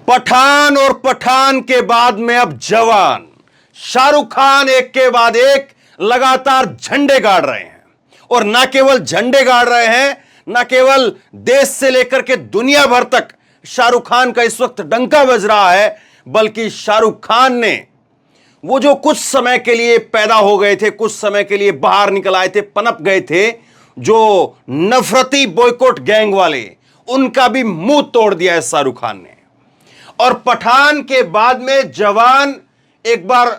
पठान और पठान के बाद में अब जवान। शाहरुख खान एक के बाद एक लगातार झंडे गाड़ रहे हैं और ना केवल झंडे गाड़ रहे हैं, ना केवल देश से लेकर के दुनिया भर तक शाहरुख खान का इस वक्त डंका बज रहा है, बल्कि शाहरुख खान ने वो जो कुछ समय के लिए पैदा हो गए थे, कुछ समय के लिए बाहर निकल आए थे, पनप गए थे, जो नफरती बॉयकॉट गैंग वाले, उनका भी मुंह तोड़ दिया है शाहरुख खान ने। और पठान के बाद में जवान एक बार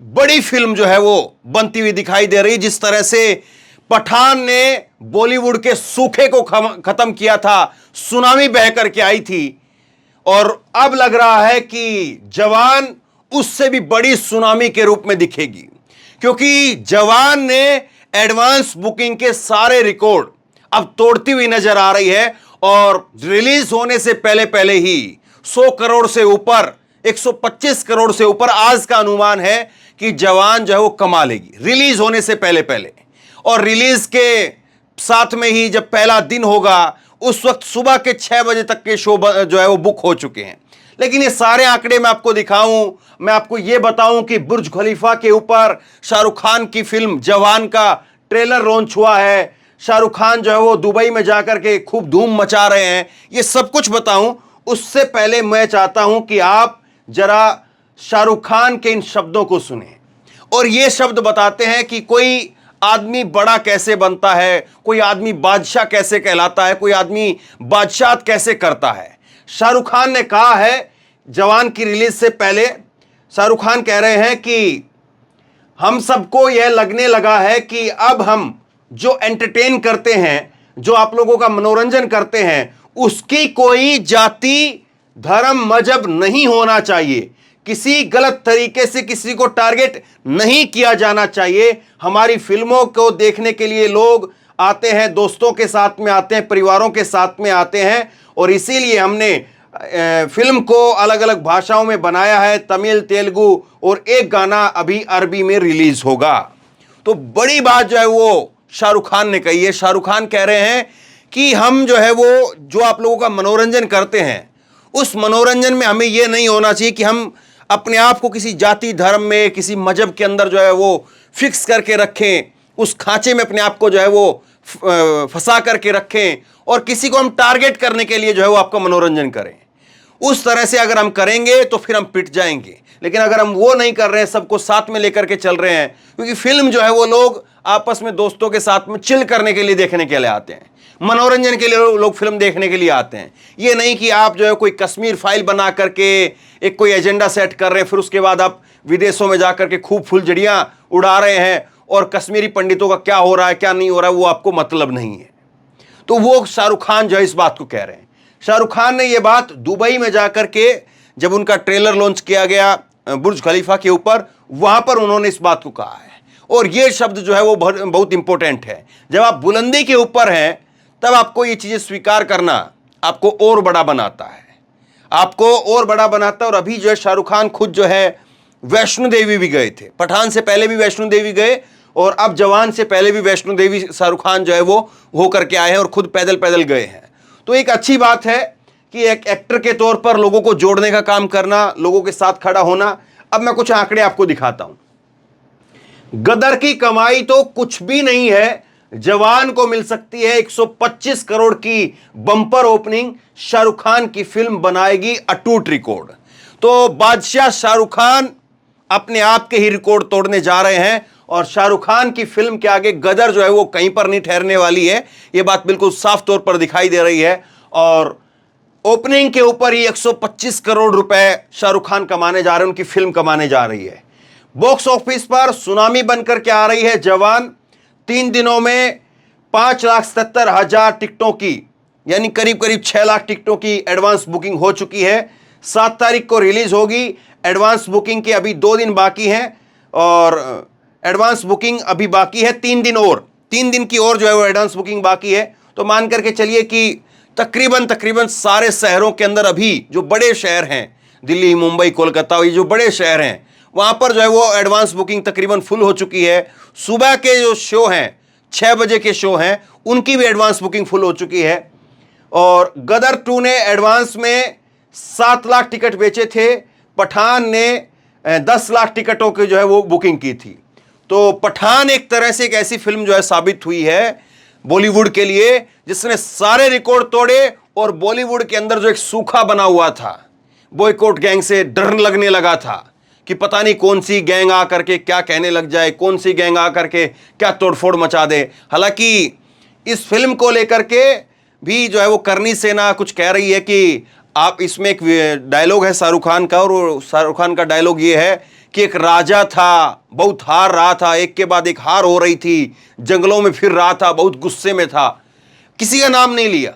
बड़ी फिल्म जो है वो बनती हुई दिखाई दे रही। जिस तरह से पठान ने बॉलीवुड के सूखे को खत्म किया था, सुनामी बह करके आई थी, और अब लग रहा है कि जवान उससे भी बड़ी सुनामी के रूप में दिखेगी, क्योंकि जवान ने एडवांस बुकिंग के सारे रिकॉर्ड अब तोड़ती हुई नजर आ रही है। और रिलीज होने से पहले पहले ही 100 करोड़ से ऊपर, 125 करोड़ से ऊपर आज का अनुमान है कि जवान जो है वो कमा लेगी रिलीज होने से पहले पहले। और रिलीज के साथ में ही जब पहला दिन होगा, उस वक्त सुबह के 6 बजे तक के शो जो है वो बुक हो चुके हैं। लेकिन ये सारे आंकड़े मैं आपको दिखाऊं, मैं आपको ये बताऊं कि बुर्ज खलीफा के ऊपर शाहरुख खान की फिल्म जवान का ट्रेलर लॉन्च हुआ है, शाहरुख खान जो है वो दुबई में जाकर के खूब धूम मचा रहे हैं, ये सब कुछ बताऊं, उससे पहले मैं चाहता हूं कि आप जरा शाहरुख खान के इन शब्दों को सुने। और ये शब्द बताते हैं कि कोई आदमी बड़ा कैसे बनता है, कोई आदमी बादशाह कैसे कहलाता है, कोई आदमी बादशाह कैसे करता है। शाहरुख खान ने कहा है जवान की रिलीज से पहले, शाहरुख खान कह रहे हैं कि हम सबको यह लगने लगा है कि अब हम जो एंटरटेन करते हैं, जो आप लोगों का मनोरंजन करते हैं, उसकी कोई जाति, धर्म, मजहब नहीं होना चाहिए। किसी गलत तरीके से किसी को टारगेट नहीं किया जाना चाहिए। हमारी फिल्मों को देखने के लिए लोग आते हैं, दोस्तों के साथ में आते हैं, परिवारों के साथ में आते हैं, और इसीलिए हमने फिल्म को अलग अलग भाषाओं में बनाया है, तमिल, तेलुगु, और एक गाना अभी अरबी में रिलीज होगा। तो बड़ी बात जो है वो शाहरुख खान ने कही है। शाहरुख खान कह रहे हैं कि हम जो है वो जो आप लोगों का मनोरंजन करते हैं, उस मनोरंजन में हमें यह नहीं होना चाहिए कि हम अपने आप को किसी जाति, धर्म में, किसी मजहब के अंदर जो है वो फिक्स करके रखें, उस खांचे में अपने आप को जो है वो फंसा करके रखें, और किसी को हम टारगेट करने के लिए जो है वो आपका मनोरंजन करें। उस तरह से अगर हम करेंगे तो फिर हम पिट जाएंगे। लेकिन अगर हम वो नहीं कर रहे हैं, सबको साथ में लेकर के चल रहे हैं, क्योंकि फिल्म जो है वो लोग आपस में दोस्तों के साथ में चिल करने के लिए देखने के लिए आते हैं, मनोरंजन के लिए लोग फिल्म देखने के लिए आते हैं। ये नहीं कि आप जो है कोई कश्मीर फाइल बना करके एक कोई एजेंडा सेट कर रहे हैं, फिर उसके बाद आप विदेशों में जाकर के खूब फुलझड़ियां उड़ा रहे हैं, और कश्मीरी पंडितों का क्या हो रहा है, क्या नहीं हो रहा है, वो आपको मतलब नहीं है। तो वो शाहरुख खान जो है इस बात को कह रहे हैं। शाहरुख खान ने ये बात दुबई में जाकर के, जब उनका ट्रेलर लॉन्च किया गया बुर्ज खलीफा के ऊपर, वहां पर उन्होंने इस बात को कहा है। और ये शब्द जो है वो बहुत इंपॉर्टेंट है। जब आप बुलंदी के ऊपर हैं, तब आपको ये चीजें स्वीकार करना आपको और बड़ा बनाता है, आपको और बड़ा बनाता है। और अभी जो है शाहरुख खान खुद जो है वैष्णो देवी भी गए थे, पठान से पहले भी वैष्णो देवी गए, और अब जवान से पहले भी वैष्णो देवी शाहरुख खान जो है वो होकर के आए हैं, और खुद पैदल पैदल गए हैं। तो एक अच्छी बात है कि एक एक्टर के तौर पर लोगों को जोड़ने का काम करना, लोगों के साथ खड़ा होना। अब मैं कुछ आंकड़े आपको दिखाता हूं। गदर की कमाई तो कुछ भी नहीं है, जवान को मिल सकती है 125 करोड़ की बम्पर ओपनिंग। शाहरुख खान की फिल्म बनाएगी अटूट रिकॉर्ड। तो बादशाह शाहरुख खान अपने आप के ही रिकॉर्ड तोड़ने जा रहे हैं, और शाहरुख खान की फिल्म के आगे गदर जो है वो कहीं पर नहीं ठहरने वाली है। यह बात बिल्कुल साफ तौर पर दिखाई दे रही है। और ओपनिंग के ऊपर ही 125 करोड़ रुपए शाहरुख खान कमाने जा रहे हैं, उनकी फिल्म कमाने जा रही है। बॉक्स ऑफिस पर सुनामी बनकर के आ रही है जवान। 3 दिनों में 5,77,000 टिकटों की, यानी करीब करीब 6 लाख टिकटों की एडवांस बुकिंग हो चुकी है। 7 तारीख को रिलीज होगी। एडवांस बुकिंग के अभी 2 दिन बाकी हैं, और एडवांस बुकिंग अभी बाकी है 3 दिन और, 3 दिन की और जो है वो एडवांस बुकिंग बाकी है। तो मान करके चलिए कि तकरीबन सारे शहरों के अंदर अभी जो बड़े शहर हैं, दिल्ली, मुंबई, कोलकाता, ये जो बड़े शहर हैं, वहाँ पर जो है वो एडवांस बुकिंग तकरीबन फुल हो चुकी है। सुबह के जो शो हैं, 6 बजे के शो हैं, उनकी भी एडवांस बुकिंग फुल हो चुकी है। और गदर 2 ने एडवांस में 7 लाख टिकट बेचे थे। पठान ने 10 लाख टिकटों की जो है वो बुकिंग की थी। तो पठान एक तरह से एक ऐसी फिल्म जो है साबित हुई है बॉलीवुड के लिए, जिसने सारे रिकॉर्ड तोड़े और बॉलीवुड के अंदर जो एक सूखा बना हुआ था, बॉयकॉट गैंग से डर लगने लगा था कि पता नहीं कौन सी गैंग आकर के क्या कहने लग जाए, कौन सी गैंग आकर के क्या तोड़फोड़ मचा दे। हालांकि इस फिल्म को लेकर के भी जो है वो करनी सेना कुछ कह रही है कि आप, इसमें एक डायलॉग है शाहरुख खान का, और शाहरुख खान का डायलॉग ये है कि एक राजा था, बहुत हार रहा था, एक के बाद एक हार हो रही थी, जंगलों में फिर रहा था, बहुत गुस्से में था। किसी का नाम नहीं लिया,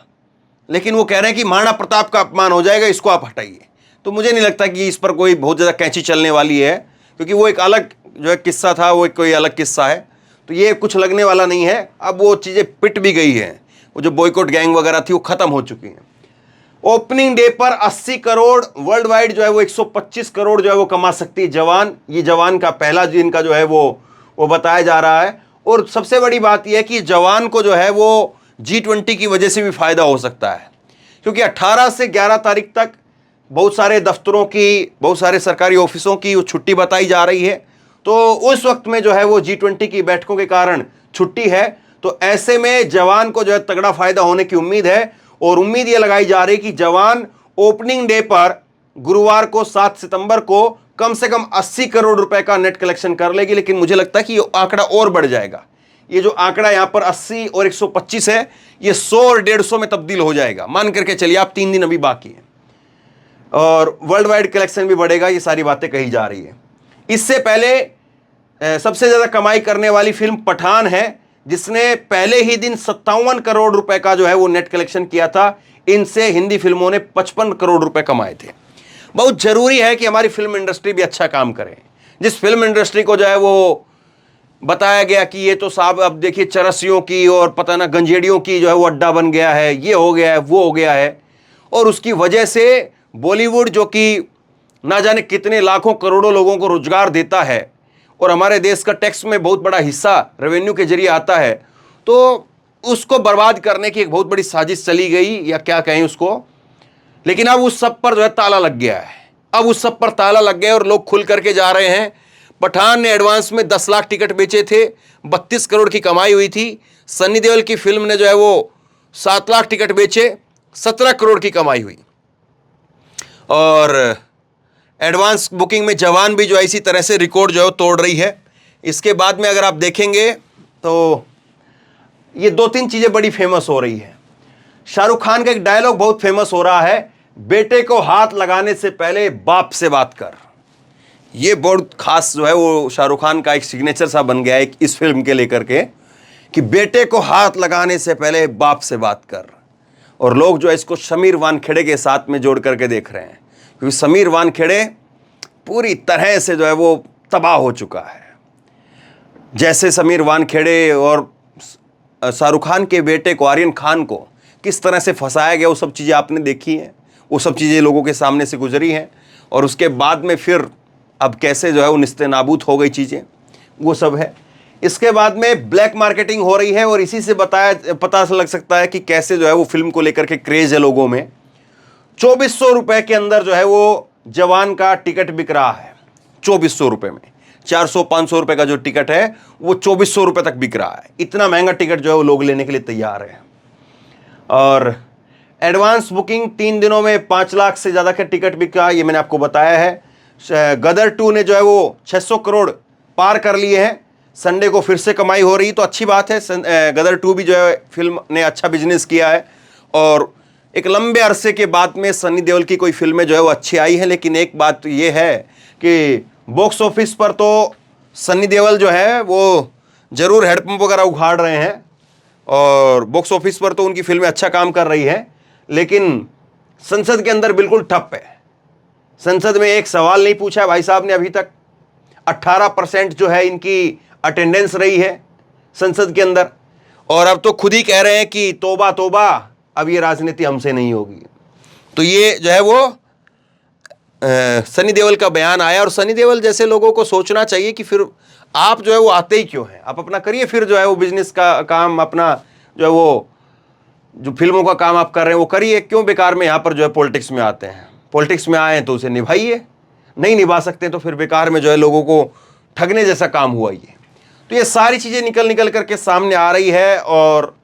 लेकिन वो कह रहे हैं कि महाराणा प्रताप का अपमान हो जाएगा, इसको आप हटाइए। तो मुझे नहीं लगता कि इस पर कोई बहुत ज़्यादा कैंची चलने वाली है, क्योंकि वो एक अलग जो है किस्सा था, वो एक कोई अलग किस्सा है। तो ये कुछ लगने वाला नहीं है। अब वो चीज़ें पिट भी गई हैं, वो जो बॉयकॉट गैंग वगैरह थी वो ख़त्म हो चुकी हैं। ओपनिंग डे पर 80 करोड़, वर्ल्ड वाइड जो है वो 125 करोड़ जो है वो कमा सकती है जवान। ये जवान का पहला दिन का जो है वो बताया जा रहा है। और सबसे बड़ी बात यह है कि जवान को जो है वो G20 की वजह से भी फायदा हो सकता है, क्योंकि 18 से 11 तारीख तक बहुत सारे दफ्तरों की, बहुत सारे सरकारी ऑफिसों की वो छुट्टी बताई जा रही है। तो उस वक्त में जो है वो G20 की बैठकों के कारण छुट्टी है। तो ऐसे में जवान को जो है तगड़ा फायदा होने की उम्मीद है। और उम्मीद ये लगाई जा रही है कि जवान ओपनिंग डे पर गुरुवार को 7 सितंबर को कम से कम 80 करोड़ रुपए का नेट कलेक्शन कर लेगी। लेकिन मुझे लगता है कि ये आंकड़ा और बढ़ जाएगा। ये जो आंकड़ा यहां पर 80 और 125 है, ये 100 और 150 में तब्दील हो जाएगा। मान करके चलिए आप, 3 दिन अभी बाकी है, और वर्ल्ड वाइड कलेक्शन भी बढ़ेगा। ये सारी बातें कही जा रही है। इससे पहले सबसे ज्यादा कमाई करने वाली फिल्म पठान है, जिसने पहले ही दिन 57 करोड़ रुपए का जो है वो नेट कलेक्शन किया था। इनसे हिंदी फिल्मों ने 55 करोड़ रुपए कमाए थे। बहुत जरूरी है कि हमारी फिल्म इंडस्ट्री भी अच्छा काम करे। जिस फिल्म इंडस्ट्री को जो है वो बताया गया कि ये तो साहब अब देखिए चरसियों की और पता ना गंजेड़ियों की जो है वो अड्डा बन गया है, ये हो गया है, वो हो गया है, और उसकी वजह से बॉलीवुड जो कि ना जाने कितने लाखों करोड़ों लोगों को रोजगार देता है और हमारे देश का टैक्स में बहुत बड़ा हिस्सा रेवेन्यू के जरिए आता है, तो उसको बर्बाद करने की एक बहुत बड़ी साजिश चली गई, या क्या कहें उसको। लेकिन अब उस सब पर जो है ताला लग गया है। अब उस सब पर ताला लग गया और लोग खुल करके जा रहे हैं। पठान ने एडवांस में 10 लाख टिकट बेचे थे, 32 करोड़ की कमाई हुई थी। सन्नी देओल की फिल्म ने जो है वो 7 लाख टिकट बेचे, 17 करोड़ की कमाई हुई। और एडवांस बुकिंग में जवान भी जो है इसी तरह से रिकॉर्ड जो है तोड़ रही है। इसके बाद में अगर आप देखेंगे तो ये 2-3 चीज़ें बड़ी फेमस हो रही है। शाहरुख खान का एक डायलॉग बहुत फेमस हो रहा है, बेटे को हाथ लगाने से पहले बाप से बात कर। ये बहुत खास जो है वो शाहरुख खान का एक सिग्नेचर सा बन गया है इस फिल्म के लेकर के, कि बेटे को हाथ लगाने से पहले बाप से बात कर। और लोग जो है इसको समीर वानखेड़े के साथ में जोड़ करके देख रहे हैं, क्योंकि समीर वानखेड़े पूरी तरह से जो है वो तबाह हो चुका है। जैसे समीर वानखेड़े और शाहरुख खान के बेटे को, आर्यन खान को किस तरह से फंसाया गया, वो सब चीज़ें आपने देखी हैं, वो सब चीज़ें लोगों के सामने से गुजरी हैं। और उसके बाद में फिर अब कैसे जो है वो निस्तेनाबूद हो गई चीज़ें, वो सब है। इसके बाद में ब्लैक मार्केटिंग हो रही है, और इसी से पता लग सकता है कि कैसे जो है वो फिल्म को लेकर के क्रेज है लोगों में। 2400 रुपये के अंदर जो है वो जवान का टिकट बिक रहा है। 2400 रुपये में 400-500 रुपये का जो टिकट है वो 2400 रुपये तक बिक रहा है। इतना महंगा टिकट जो है वो लोग लेने के लिए तैयार हैं। और एडवांस बुकिंग 3 दिनों में 5 लाख से ज़्यादा का टिकट बिका, ये मैंने आपको बताया है। गदर 2 ने जो है वो 600 करोड़ पार कर लिए हैं। संडे को फिर से कमाई हो रही, तो अच्छी बात है। गदर 2 भी जो है फिल्म ने अच्छा बिजनेस किया है, और एक लंबे अरसे के बाद में सन्नी देओल की कोई फिल्में जो है वो अच्छी आई है। लेकिन एक बात तो ये है कि बॉक्स ऑफिस पर तो सन्नी देओल जो है वो ज़रूर हेडपम्प वगैरह उखाड़ रहे हैं, और बॉक्स ऑफिस पर तो उनकी फिल्में अच्छा काम कर रही है, लेकिन संसद के अंदर बिल्कुल ठप है। संसद में एक सवाल नहीं पूछा भाई साहब ने अभी तक। 18% जो है इनकी अटेंडेंस रही है संसद के अंदर, और अब तो खुद ही कह रहे हैं कि तौबा तौबा, अब ये राजनीति हमसे नहीं होगी। तो ये जो है वो सनी देओल का बयान आया, और सनी देओल जैसे लोगों को सोचना चाहिए कि फिर आप जो है वो आते ही क्यों हैं, आप अपना करिए, फिर जो है वो बिजनेस का काम अपना जो है वो जो फिल्मों का काम आप कर रहे हैं वो करिए, क्यों बेकार में यहाँ पर जो है पॉलिटिक्स में आते हैं। पॉलिटिक्स में आए हैं तो उसे निभाइए, नहीं निभा सकते तो फिर बेकार में जो है लोगों को ठगने जैसा काम हुआ ये। तो ये सारी चीज़ें निकल निकल करके सामने आ रही है। और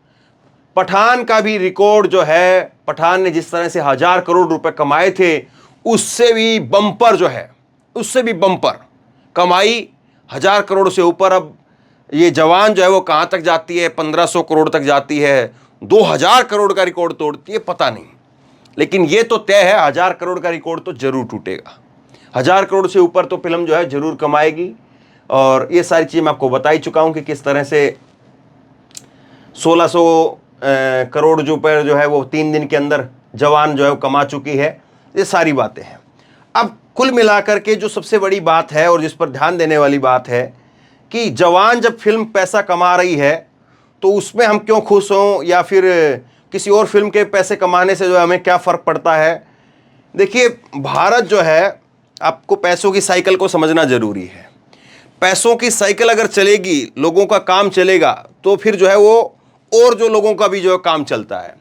पठान का भी रिकॉर्ड जो है, पठान ने जिस तरह से 1000 करोड़ रुपए कमाए थे, उससे भी बम्पर जो है, उससे भी बम्पर कमाई 1000 करोड़ से ऊपर। अब ये जवान जो है वो कहाँ तक जाती है, 1500 करोड़ तक जाती है, 2000 करोड़ का रिकॉर्ड तोड़ती है, पता नहीं। लेकिन ये तो तय है 1000 करोड़ का रिकॉर्ड तो जरूर टूटेगा, 1000 करोड़ से ऊपर तो फिल्म जो है जरूर कमाएगी। और ये सारी चीज़ मैं आपको बता ही चुका हूँ कि किस तरह से 1600 करोड़ रुपए जो है वो 3 दिन के अंदर जवान जो है वो कमा चुकी है। ये सारी बातें हैं। अब कुल मिलाकर के जो सबसे बड़ी बात है और जिस पर ध्यान देने वाली बात है कि जवान जब फिल्म पैसा कमा रही है तो उसमें हम क्यों खुश हों, या फिर किसी और फिल्म के पैसे कमाने से जो है हमें क्या फ़र्क पड़ता है। देखिए, भारत जो है, आपको पैसों की साइकिल को समझना ज़रूरी है। पैसों की साइकिल अगर चलेगी, लोगों का काम चलेगा, तो फिर जो है वो और जो लोगों का भी जो है काम चलता है।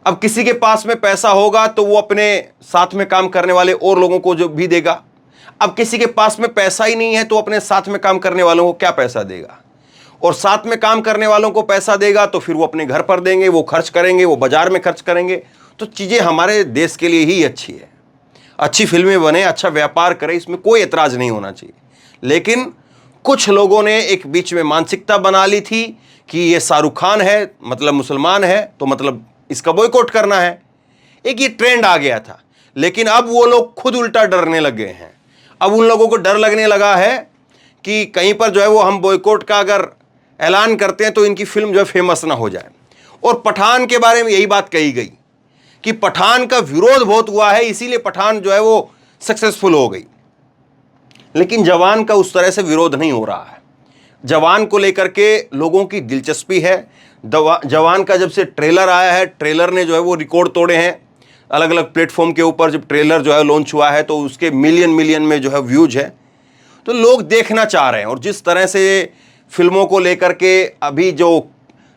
अब किसी के पास में पैसा होगा तो वो अपने साथ में काम करने वाले और लोगों को जो भी देगा। अब किसी के पास में पैसा ही नहीं है तो अपने साथ में काम करने वालों को क्या पैसा देगा, और साथ में काम करने वालों को पैसा देगा तो फिर वो अपने घर पर देंगे, वो खर्च करेंगे, वो बाजार में खर्च करेंगे। तो चीज़ें हमारे देश के लिए ही अच्छी है, अच्छी फिल्में बने, अच्छा व्यापार करें, इसमें कोई एतराज़ नहीं होना चाहिए। लेकिन कुछ लोगों ने एक बीच में मानसिकता बना ली थी कि ये शाहरुख खान है मतलब मुसलमान है तो मतलब इसका बॉयकॉट करना है, एक ये ट्रेंड आ गया था। लेकिन अब वो लोग खुद उल्टा डरने लग गए हैं। अब उन लोगों को डर लगने लगा है कि कहीं पर जो है वो हम बॉयकॉट का अगर ऐलान करते हैं तो इनकी फिल्म जो है फेमस ना हो जाए। और पठान के बारे में यही बात कही गई कि पठान का विरोध बहुत हुआ है, इसीलिए पठान जो है वो सक्सेसफुल हो गई। लेकिन जवान का उस तरह से विरोध नहीं हो रहा है। जवान को लेकर के लोगों की दिलचस्पी है। जवान का जब से ट्रेलर आया है, ट्रेलर ने जो है वो रिकॉर्ड तोड़े हैं। अलग अलग प्लेटफॉर्म के ऊपर जब ट्रेलर जो है लॉन्च हुआ है तो उसके मिलियन में जो है व्यूज है, तो लोग देखना चाह रहे हैं। और जिस तरह से फिल्मों को लेकर के अभी जो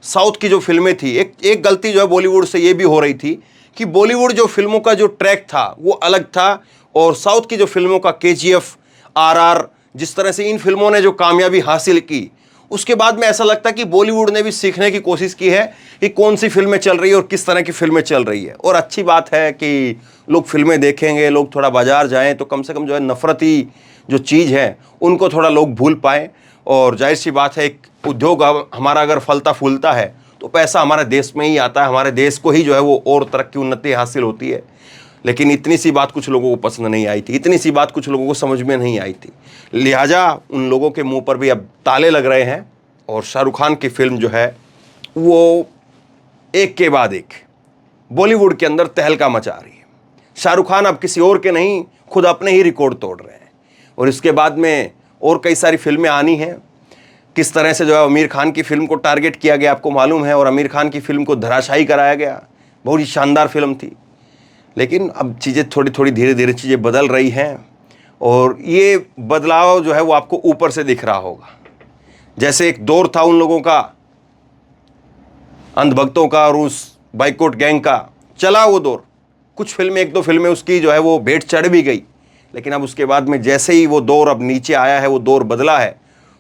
साउथ की जो फिल्में थी, एक गलती जो है बॉलीवुड से ये भी हो रही थी कि बॉलीवुड जो फिल्मों का जो ट्रैक था वो अलग था, और साउथ की जो फिल्मों का KGF, RR, जिस तरह से इन फिल्मों ने जो कामयाबी हासिल की, उसके बाद में ऐसा लगता है कि बॉलीवुड ने भी सीखने की कोशिश की है कि कौन सी फिल्में चल रही है और किस तरह की फिल्में चल रही है। और अच्छी बात है कि लोग फिल्में देखेंगे, लोग थोड़ा बाजार जाएं तो कम से कम जो है नफरती जो चीज़ है उनको थोड़ा लोग भूल पाएँ। और जाहिर सी बात है, एक उद्योग हमारा अगर फलता फूलता है तो पैसा हमारे देश में ही आता है, हमारे देश को ही जो है वो और तरक्की उन्नति हासिल होती है। लेकिन इतनी सी बात कुछ लोगों को पसंद नहीं आई थी, इतनी सी बात कुछ लोगों को समझ में नहीं आई थी। लिहाजा उन लोगों के मुंह पर भी अब ताले लग रहे हैं और शाहरुख खान की फिल्म जो है वो एक के बाद एक बॉलीवुड के अंदर तहलका मचा रही है। शाहरुख खान अब किसी और के नहीं, खुद अपने ही रिकॉर्ड तोड़ रहे हैं। और इसके बाद में और कई सारी फिल्में आनी हैं। किस तरह से जो है आमिर खान की फिल्म को टारगेट किया गया आपको मालूम है, और आमिर खान की फिल्म को धराशायी कराया गया। बहुत ही शानदार फिल्म थी। लेकिन अब चीज़ें थोड़ी थोड़ी धीरे धीरे चीज़ें बदल रही हैं, और ये बदलाव जो है वो आपको ऊपर से दिख रहा होगा। जैसे एक दौर था उन लोगों का, अंधभक्तों का और उस बाइकआउट गैंग का, चला वो दौर। कुछ फिल्में, एक दो फिल्में उसकी जो है वो भेंट चढ़ भी गई। लेकिन अब उसके बाद में जैसे ही वो दौर अब नीचे आया है, वो दौर बदला है,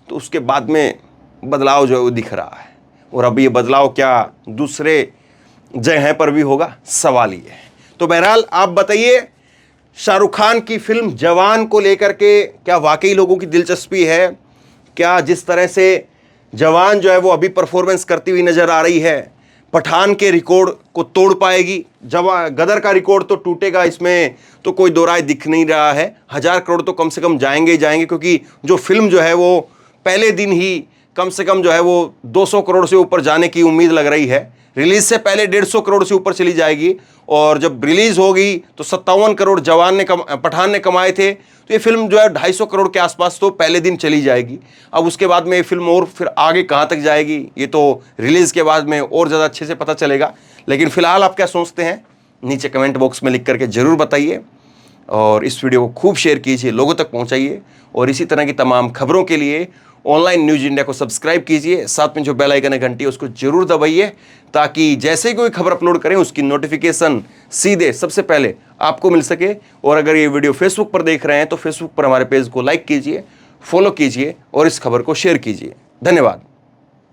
तो उसके बाद में बदलाव जो है वो दिख रहा है। और अब ये बदलाव क्या दूसरे जगह पर भी होगा, सवाल ही है। तो बहरहाल आप बताइए, शाहरुख खान की फिल्म जवान को लेकर के क्या वाकई लोगों की दिलचस्पी है? क्या जिस तरह से जवान जो है वो अभी परफॉर्मेंस करती हुई नज़र आ रही है, पठान के रिकॉर्ड को तोड़ पाएगी? गदर का रिकॉर्ड तो टूटेगा, इसमें तो कोई दो राय दिख नहीं रहा है। 1000 करोड़ तो कम से कम जाएंगे ही जाएंगे, क्योंकि जो फिल्म जो है वो पहले दिन ही कम से कम जो है वो 200 करोड़ से ऊपर जाने की उम्मीद लग रही है। रिलीज से पहले 150 करोड़ से ऊपर चली जाएगी, और जब रिलीज होगी तो 57 करोड़ पठान ने कमाए थे, तो ये फिल्म जो है 250 करोड़ के आसपास तो पहले दिन चली जाएगी। अब उसके बाद में ये फिल्म और फिर आगे कहाँ तक जाएगी ये तो रिलीज के बाद में और ज़्यादा अच्छे से पता चलेगा। लेकिन फिलहाल आप क्या सोचते हैं, नीचे कमेंट बॉक्स में लिख करके ज़रूर बताइए। और इस वीडियो को खूब शेयर कीजिए, लोगों तक पहुंचाइए और इसी तरह की तमाम खबरों के लिए ऑनलाइन न्यूज इंडिया को सब्सक्राइब कीजिए। साथ में जो बेल आइकन है घंटी उसको जरूर दबाइए ताकि जैसे ही कोई खबर अपलोड करें उसकी नोटिफिकेशन सीधे सबसे पहले आपको मिल सके। और अगर ये वीडियो फेसबुक पर देख रहे हैं तो फेसबुक पर हमारे पेज को लाइक कीजिए, फॉलो कीजिए और इस खबर को शेयर कीजिए। धन्यवाद।